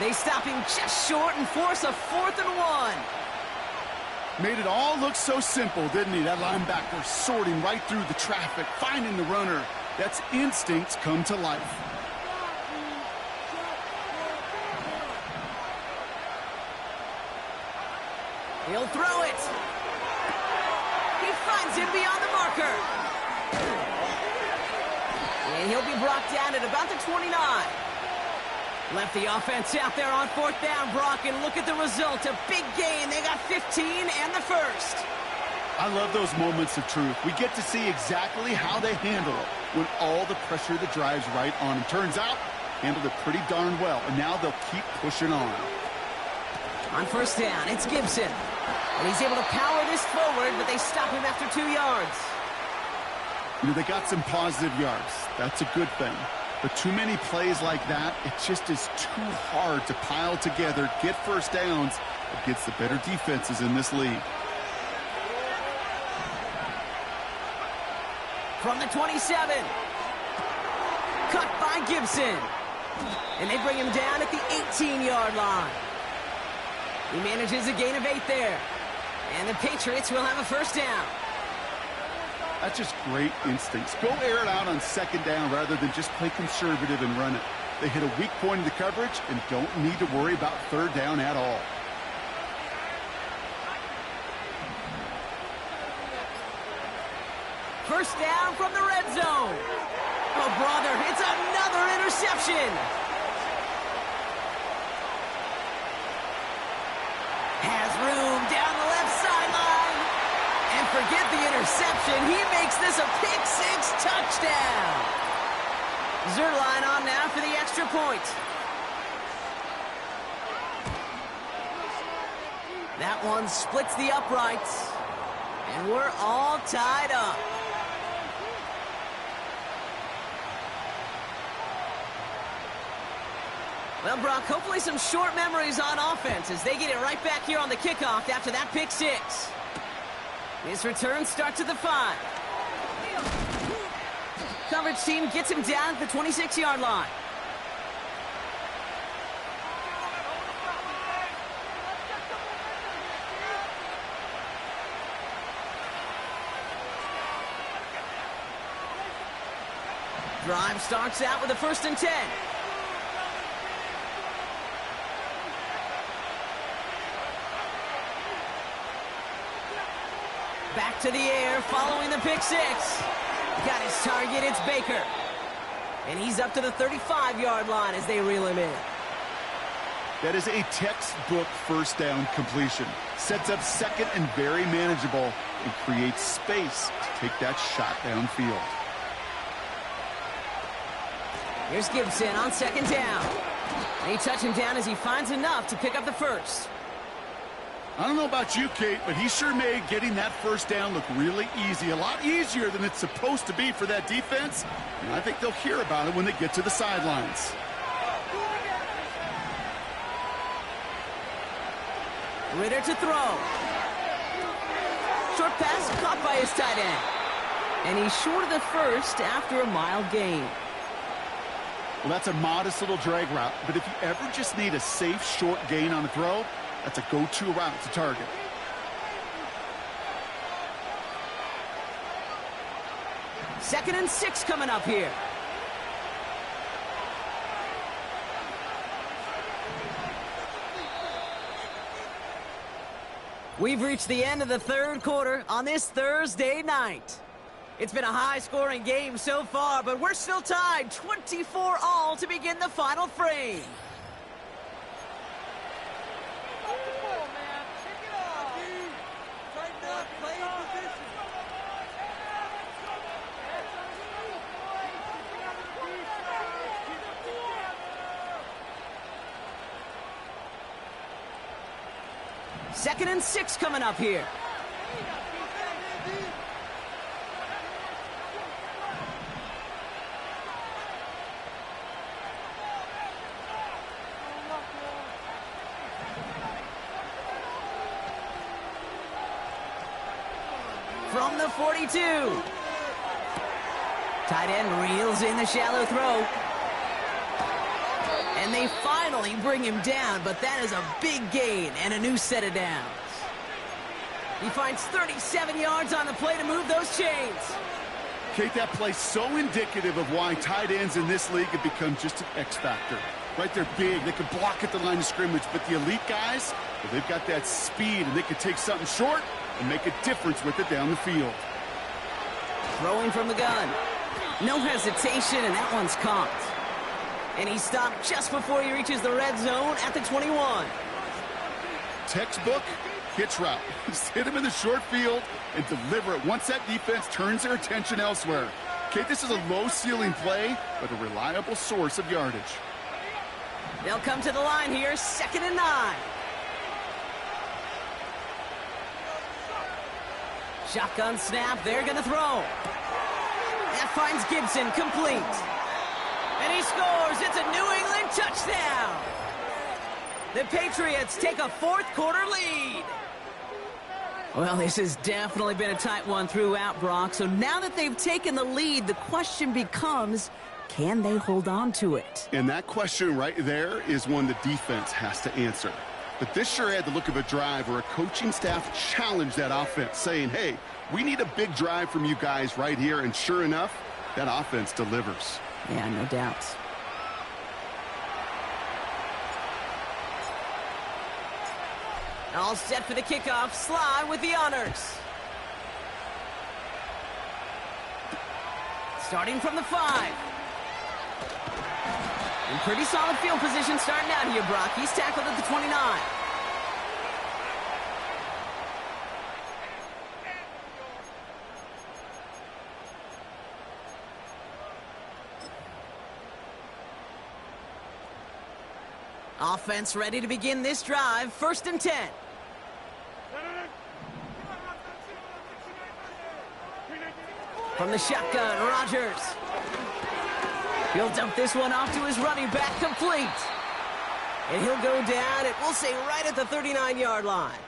[SPEAKER 1] They stop him just short and force a 4th and 1.
[SPEAKER 2] Made it all look so simple, didn't he? That linebacker sorting right through the traffic, finding the runner. That's instincts come to life.
[SPEAKER 1] He'll throw it. He finds him beyond the marker. And he'll be brought down at about the 29. Left the offense out there on 4th down, Brock, and look at the result. A big gain. They got 15 and the first.
[SPEAKER 2] I love those moments of truth. We get to see exactly how they handle it when all the pressure that drives right on them. Turns out, handled it pretty darn well, and now they'll keep pushing on.
[SPEAKER 1] On 1st down, it's Gibson. And he's able to power this forward, but they stop him after 2 yards.
[SPEAKER 2] You know, they got some positive yards. That's a good thing. But too many plays like that, it just is too hard to pile together, get 1st downs against the better defenses in this league.
[SPEAKER 1] From the 27. Cut by Gibson. And they bring him down at the 18-yard line. He manages a gain of 8 there. And the Patriots will have a 1st down.
[SPEAKER 2] That's just great instincts. Go air it out on 2nd down rather than just play conservative and run it. They hit a weak point in the coverage and don't need to worry about 3rd down at all.
[SPEAKER 1] First down from the red zone. Oh, brother, it's another interception. Has room down the left sideline. And forget the interception. He makes this a pick-6 touchdown. Zerline on now for the extra point. That one splits the uprights. And we're all tied up. Well, Brock, hopefully some short memories on offense as they get it right back here on the kickoff after that pick-6. This return starts at the 5. Coverage team gets him down at the 26-yard line. Drive starts out with a 1st and 10. Back to the air, following the pick-6. Got his target, it's Baker. And he's up to the 35-yard line as they reel him in.
[SPEAKER 2] That is a textbook 1st down completion. Sets up 2nd and very manageable and creates space to take that shot downfield.
[SPEAKER 1] Here's Gibson on 2nd down. They touch him down as he finds enough to pick up the 1st.
[SPEAKER 2] I don't know about you, Kate, but he sure made getting that 1st down look really easy. A lot easier than it's supposed to be for that defense. And I think they'll hear about it when they get to the sidelines.
[SPEAKER 1] Ritter to throw. Short pass caught by his tight end. And he's short of the 1st after a mild gain.
[SPEAKER 2] Well, that's a modest little drag route, but if you ever just need a safe short gain on a throw, that's a go-to route to target.
[SPEAKER 1] Second and 6 coming up here. We've reached the end of the 3rd quarter on this Thursday night. It's been a high-scoring game so far, but we're still tied 24-all to begin the final frame. Second and 6 coming up here. From the 42. Tight end reels in the shallow throw. And they finally bring him down, but that is a big gain and a new set of downs. He finds 37 yards on the play to move those chains.
[SPEAKER 2] Kate, that play's so indicative of why tight ends in this league have become just an X factor. Right, they're big, they can block at the line of scrimmage, but the elite guys, well, they've got that speed and they can take something short and make a difference with it down the field.
[SPEAKER 1] Throwing from the gun. No hesitation, and that one's caught. And he stopped just before he reaches the red zone at the 21.
[SPEAKER 2] Textbook hitch route. Just hit him in the short field and deliver it once that defense turns their attention elsewhere. Okay, this is a low-ceiling play, but a reliable source of yardage.
[SPEAKER 1] They'll come to the line here, 2nd and 9. Shotgun snap, they're going to throw. That finds Gibson, complete. And he scores. It's a New England touchdown. The Patriots take a fourth-quarter lead. Well, this has definitely been a tight one throughout, Brock. So now that they've taken the lead, the question becomes, can they hold on to it?
[SPEAKER 2] And that question right there is one the defense has to answer. But this sure had the look of a drive where a coaching staff challenged that offense, saying, hey, we need a big drive from you guys right here. And sure enough, that offense delivers.
[SPEAKER 1] Yeah, no doubt. All set for the kickoff. Sly with the honors. Starting from the 5. In pretty solid field position starting out here, Brock. He's tackled at the 29. Offense ready to begin this drive. 1st and 10. From the shotgun, Rodgers. He'll dump this one off to his running back, complete. And he'll go down, it will say right at the 39-yard line.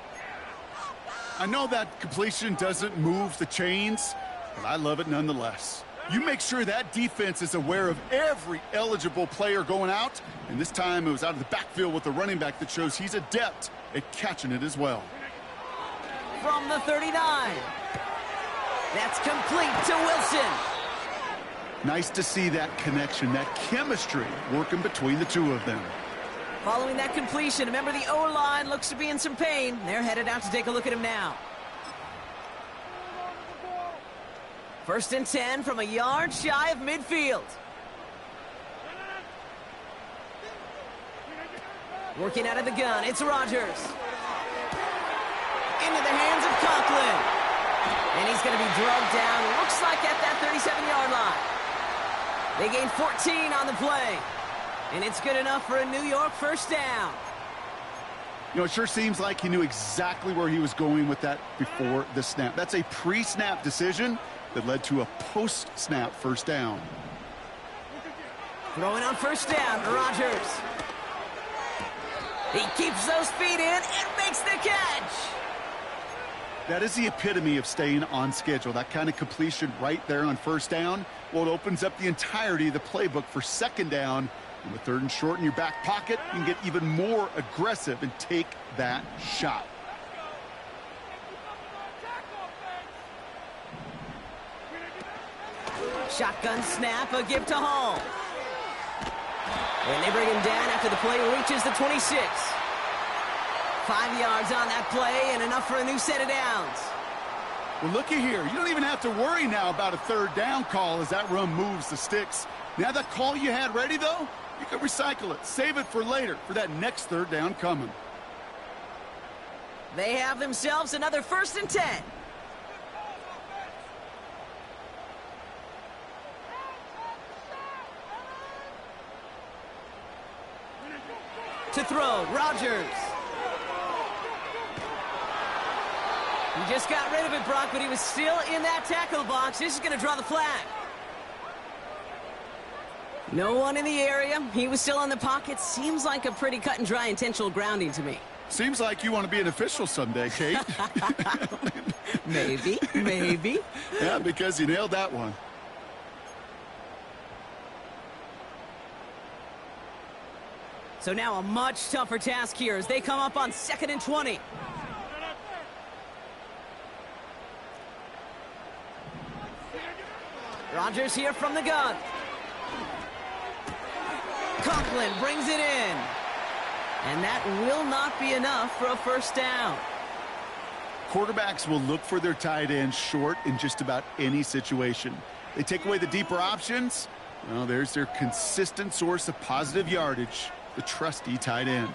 [SPEAKER 2] I know that completion doesn't move the chains, but I love it nonetheless. You make sure that defense is aware of every eligible player going out, and this time it was out of the backfield with the running back that shows he's adept at catching it as well.
[SPEAKER 1] From the 39. That's complete to Wilson.
[SPEAKER 2] Nice to see that connection, that chemistry working between the two of them.
[SPEAKER 1] Following that completion, remember the O-line looks to be in some pain. They're headed out to take a look at him now. 1st and 10 from a yard shy of midfield. Working out of the gun, it's Rodgers. Into the hands of Conklin. And he's going to be drugged down, looks like at that 37-yard line. They gain 14 on the play. And it's good enough for a New York 1st down.
[SPEAKER 2] You know, it sure seems like he knew exactly where he was going with that before the snap. That's a pre-snap decision that led to a post-snap 1st down.
[SPEAKER 1] Throwing on 1st down, Rodgers. He keeps those feet in and makes the catch.
[SPEAKER 2] That is the epitome of staying on schedule. That kind of completion right there on 1st down. Well, it opens up the entirety of the playbook for 2nd down. And with 3rd and short in your back pocket, you can get even more aggressive and take that shot.
[SPEAKER 1] Shotgun snap, a give to Hall. And they bring him down after the play reaches the 26. 5 yards on that play and enough for a new set of downs.
[SPEAKER 2] Well, looky here. You don't even have to worry now about a third down call as that run moves the sticks. Now that call you had ready, though, you can recycle it. Save it for later for that next third down coming.
[SPEAKER 1] They have themselves another 1st and 10. To throw, Rodgers. He just got rid of it, Brock, but he was still in that tackle box. This is going to draw the flag. No one in the area. He was still in the pocket. Seems like a pretty cut and dry intentional grounding to me.
[SPEAKER 2] Seems like you want to be an official someday, Kate.
[SPEAKER 1] Maybe, maybe.
[SPEAKER 2] Yeah, because you nailed that one.
[SPEAKER 1] So now a much tougher task here as they come up on 2nd and 20. Rodgers here from the gun. Conklin brings it in. And that will not be enough for a 1st down.
[SPEAKER 2] Quarterbacks will look for their tight end short in just about any situation. They take away the deeper options. Well, there's their consistent source of positive yardage, the trusty tight end.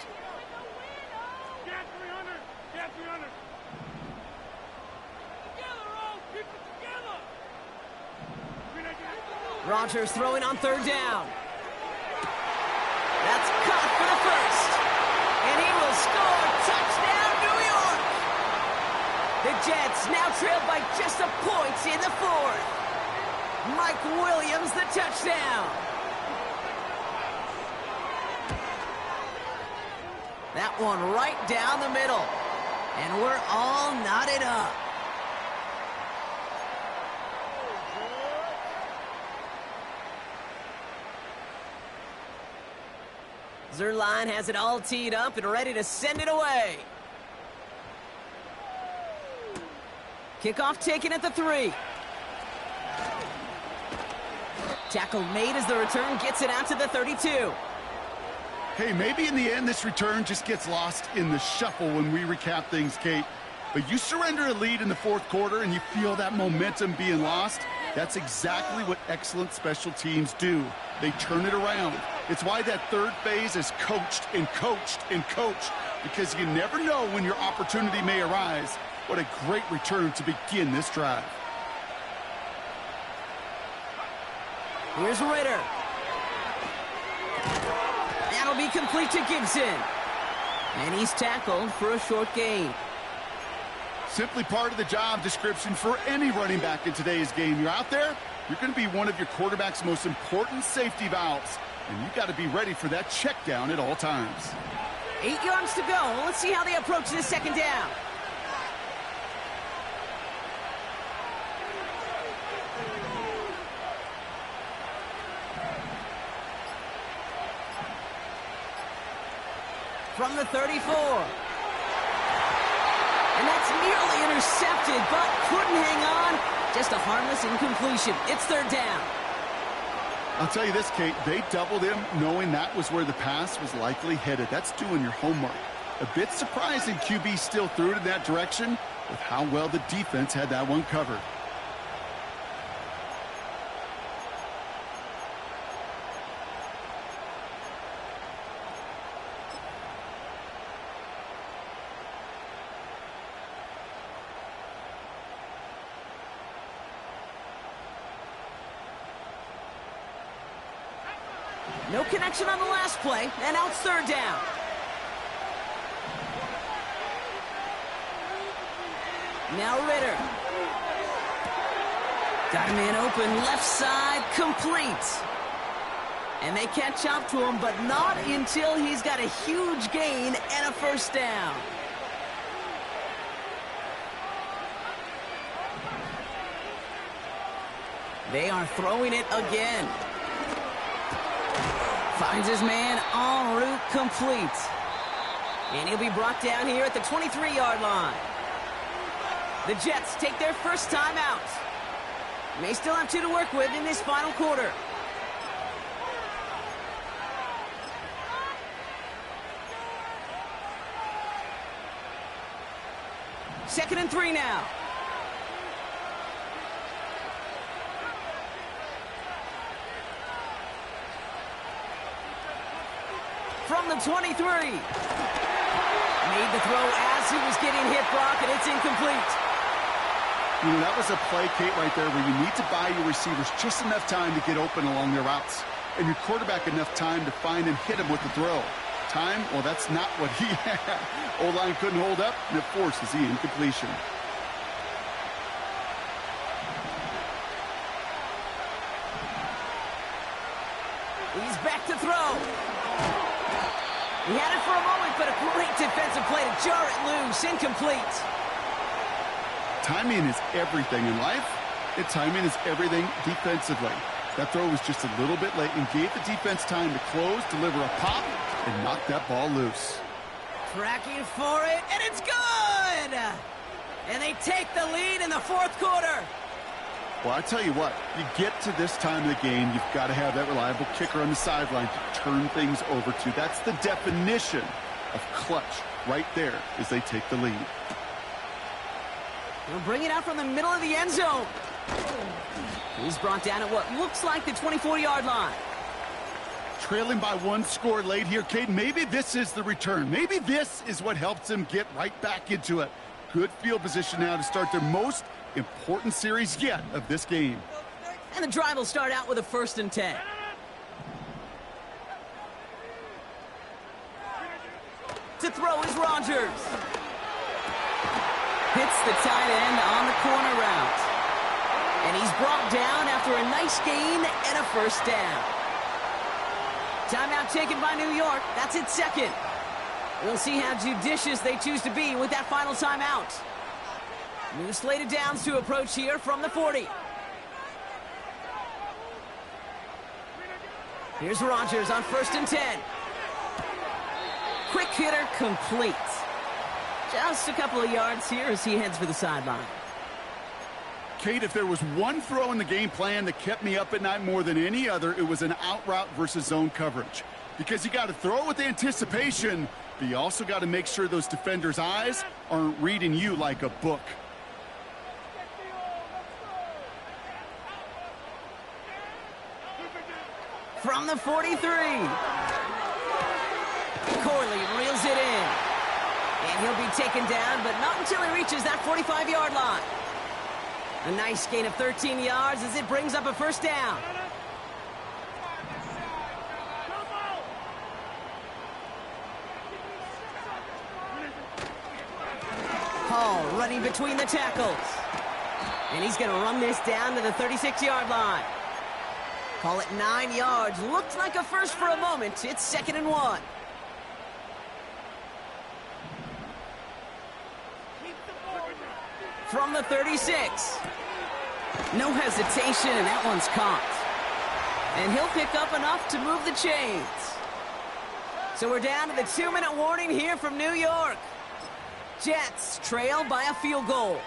[SPEAKER 4] Get 300. Get 300. Together, all. Keep it together.
[SPEAKER 1] Rodgers throwing on 3rd down. That's caught for the 1st. And he will score. Touchdown, New York. The Jets now trail by just a point in the 4th. Mike Williams, the touchdown. That one right down the middle. And we're all knotted up. Zerline has it all teed up and ready to send it away. Kickoff taken at the 3. Tackle made as the return gets it out to the 32.
[SPEAKER 2] Hey, maybe in the end this return just gets lost in the shuffle when we recap things, Kate. But you surrender a lead in the 4th quarter and you feel that momentum being lost. That's exactly what excellent special teams do. They turn it around. It's why that 3rd phase is coached and coached and coached, because you never know when your opportunity may arise. What a great return to begin this drive.
[SPEAKER 1] Here's Ritter. That'll be complete to Gibson. And he's tackled for a short gain.
[SPEAKER 2] Simply part of the job description for any running back in today's game. You're out there, you're going to be one of your quarterback's most important safety valves. And you've got to be ready for that check down at all times.
[SPEAKER 1] 8 yards to go. Let's see how they approach this 2nd down. From the 34. And that's nearly intercepted, but couldn't hang on. Just a harmless incompletion. It's 3rd down.
[SPEAKER 2] I'll tell you this, Kate, they doubled him knowing that was where the pass was likely headed. That's doing your homework. A bit surprising QB still threw it in that direction with how well the defense had that one covered.
[SPEAKER 1] No connection on the last play, and now it's 3rd down. Now Ritter. Got a man open, left side, complete. And they catch up to him, but not until he's got a huge gain and a 1st down. They are throwing it again. Finds his man en route, complete. And he'll be brought down here at the 23-yard line. The Jets take their 1st time out. May still have 2 to work with in this final quarter. Second and 3 now. from the 23. Made the throw as he was getting hit, Brock, and it's incomplete.
[SPEAKER 2] You know, that was a play, Kate, right there where you need to buy your receivers just enough time to get open along their routes, and your quarterback enough time to find and hit him with the throw. Time, well, that's not what he had. O-line couldn't hold up, and it forces the incompletion.
[SPEAKER 1] He's back to throw. He had it for a moment, but a great defensive play to jar it loose. Incomplete.
[SPEAKER 2] Timing is everything in life, and timing is everything defensively. That throw was just a little bit late and gave the defense time to close, deliver a pop, and knock that ball loose.
[SPEAKER 1] Tracking for it, and it's good! And they take the lead in the fourth quarter.
[SPEAKER 2] Well, I tell you what, you get to this time of the game, you've got to have that reliable kicker on the sideline to turn things over to. That's the definition of clutch right there as they take the lead.
[SPEAKER 1] They'll bring it out from the middle of the end zone. He's brought down at what looks like the 24-yard line.
[SPEAKER 2] Trailing by one score late here, Caden. Maybe this is the return. Maybe this is what helps them get right back into it. Good field position now to start their most important series yet of this game.
[SPEAKER 1] And the drive will start out with a 1st and 10. To throw is Rodgers. Hits the tight end on the corner route. And he's brought down after a nice gain and a 1st down. Timeout taken by New York. That's its 2nd. We'll see how judicious they choose to be with that final timeout. New slated downs to approach here from the 40. Here's Rodgers on 1st and 10. Quick hitter complete. Just a couple of yards here as he heads for the sideline.
[SPEAKER 2] Kate, if there was one throw in the game plan that kept me up at night more than any other, it was an out route versus zone coverage. Because you got to throw it with anticipation, but you also got to make sure those defenders' eyes aren't reading you like a book.
[SPEAKER 1] From the 43. Corley reels it in. And he'll be taken down, but not until he reaches that 45-yard line. A nice gain of 13 yards as it brings up a 1st down. Hall running between the tackles. And he's going to run this down to the 36-yard line. Call it 9 yards. Looked like a first for a moment. It's 2nd and 1. From the 36. No hesitation, and that one's caught. And he'll pick up enough to move the chains. So we're down to the 2-minute warning here from New York. Jets trail by a field goal.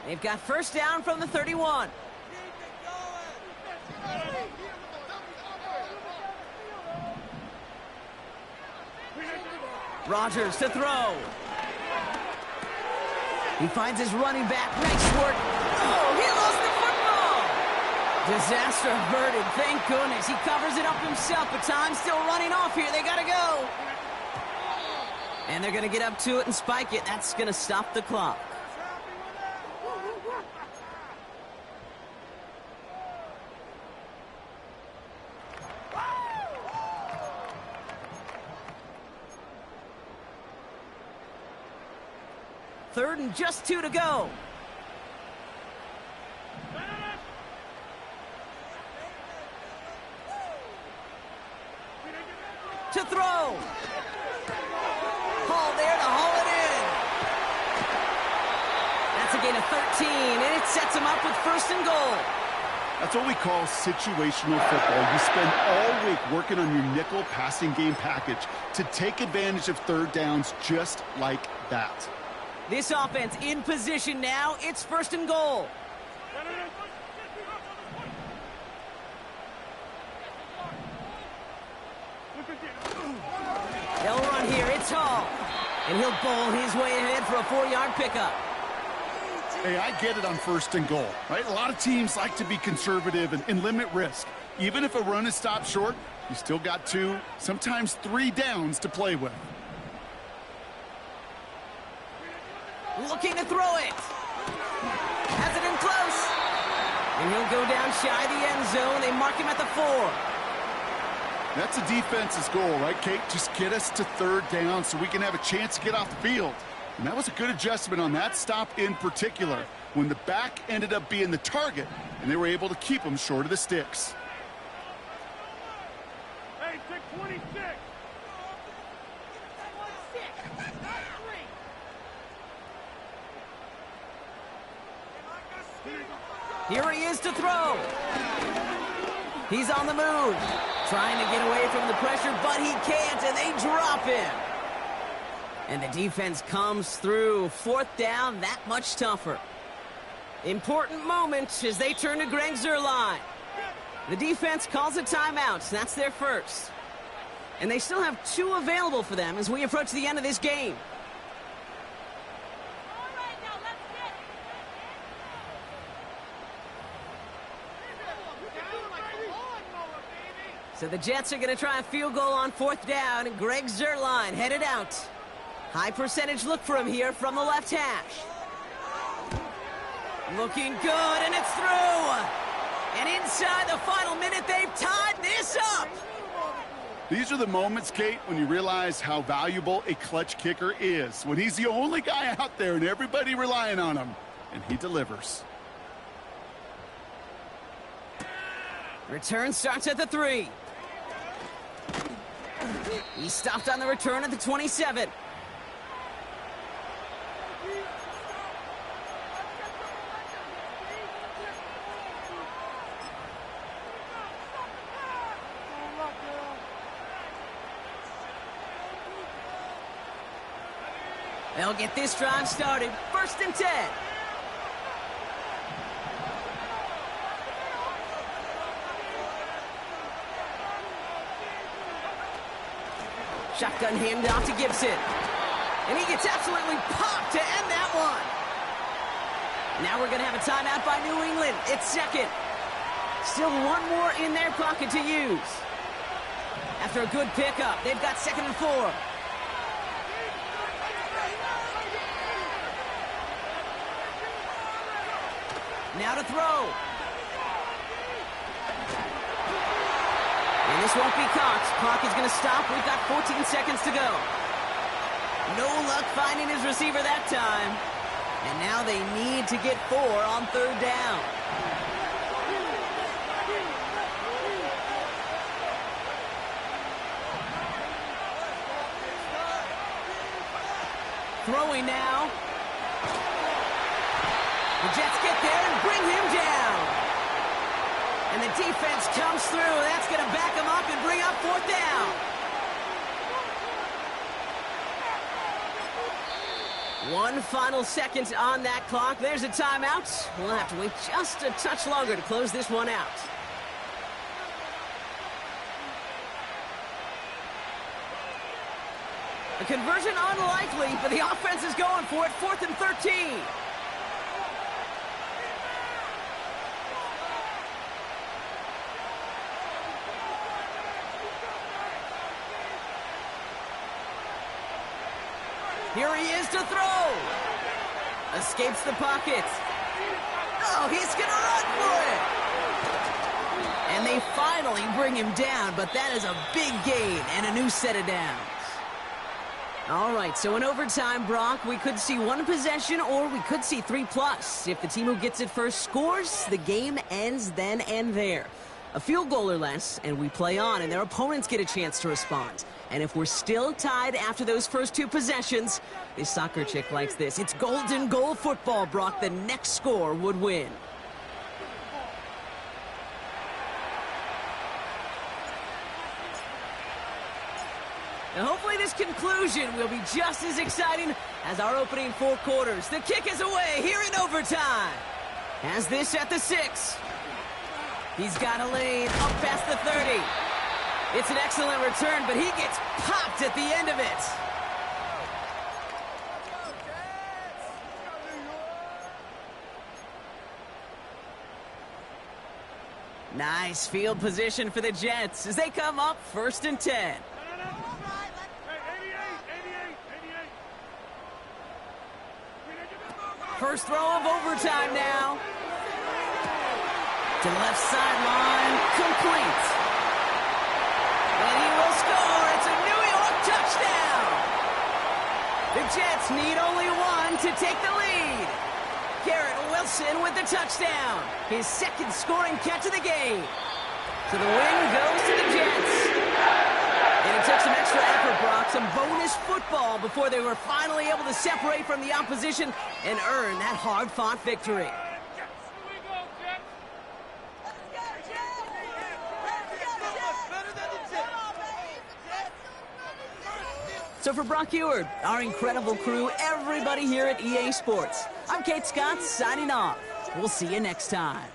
[SPEAKER 1] They've got 1st down from the 31. Rodgers to throw. He finds his running back. Nice work. Oh, he lost the football. Disaster averted. Thank goodness. He covers it up himself, but time's still running off here. They got to go. And they're going to get up to it and spike it. That's going to stop the clock. Third and just 2 to go. To throw. Hall there to haul it in. That's a gain of 13, and it sets him up with 1st and goal.
[SPEAKER 2] That's what we call situational football. You spend all week working on your nickel passing game package to take advantage of 3rd downs just like that.
[SPEAKER 1] This offense in position now. It's 1st and goal. They'll run here. It's Hall. And he'll bowl his way ahead for a 4-yard pickup.
[SPEAKER 2] Hey, I get it on 1st and goal, right? A lot of teams like to be conservative and limit risk. Even if a run is stopped short, you still got 2, sometimes 3 downs to play with.
[SPEAKER 1] Looking to throw it. Has it in close. And he'll go down shy of the end zone. They mark him at the 4.
[SPEAKER 2] That's a defense's goal, right, Kate? Just get us to 3rd down so we can have a chance to get off the field. And that was a good adjustment on that stop in particular, when the back ended up being the target, and they were able to keep him short of the sticks.
[SPEAKER 4] Hey, 626.
[SPEAKER 1] Here he is to throw. He's on the move, trying to get away from the pressure, but he can't, and they drop him. And the defense comes through. 4th down, that much tougher. Important moment as they turn to Greg Zuerlein. The defense calls a timeout. That's their first. And they still have 2 available for them as we approach the end of this game. So the Jets are going to try a field goal on 4th down, and Greg Zuerlein headed out. High percentage look for him here from the left hash. Looking good, and it's through. And inside the final minute, they've tied this up.
[SPEAKER 2] These are the moments, Kate, when you realize how valuable a clutch kicker is. When he's the only guy out there and everybody relying on him, and he delivers.
[SPEAKER 1] Return starts at the 3. He stopped on the return at the 27. They'll get this drive started. 1st and 10. Shotgun handoff to Gibson. And he gets absolutely popped to end that one. Now we're going to have a timeout by New England. It's 2nd. Still 1 more in their pocket to use. After a good pickup, they've got 2nd and 4. Now to throw. And this won't be caught. Clock is going to stop. We've got 14 seconds to go. No luck finding his receiver that time. And now they need to get 4 on 3rd down. Throwing now. The Jets get there and bring him down. And the defense comes through. That's going to back him up and bring up 4th down. One final second on that clock. There's a timeout. We'll have to wait just a touch longer to close this one out. A conversion unlikely, but the offense is going for it. 4th and 13. Here he is to throw. Escapes the pocket. Oh, he's going to run for it. And they finally bring him down, but that is a big gain and a new set of downs. All right, so in overtime, Brock, we could see 1 possession or we could see 3+. If the team who gets it first scores, the game ends then and there. A field goal or less, and we play on, and their opponents get a chance to respond. And if we're still tied after those first 2 possessions, this soccer chick likes this. It's golden goal football, Brock. The next score would win. Now hopefully this conclusion will be just as exciting as our opening 4 quarters. The kick is away here in overtime. Has this at the 6. He's got a lane up past the 30. It's an excellent return, but he gets popped at the end of it. Nice field position for the Jets as they come up 1st and 10.
[SPEAKER 4] Hey, 88.
[SPEAKER 1] First throw of overtime now. To the left sideline, complete. And he will score. It's a New York touchdown. The Jets need only one to take the lead. Garrett Wilson with the touchdown. His second scoring catch of the game. So the win goes to the Jets. And it took some extra effort, Brock, some bonus football before they were finally able to separate from the opposition and earn that hard-fought victory. So for Brock Eward, our incredible crew, everybody here at EA Sports, I'm Kate Scott signing off. We'll see you next time.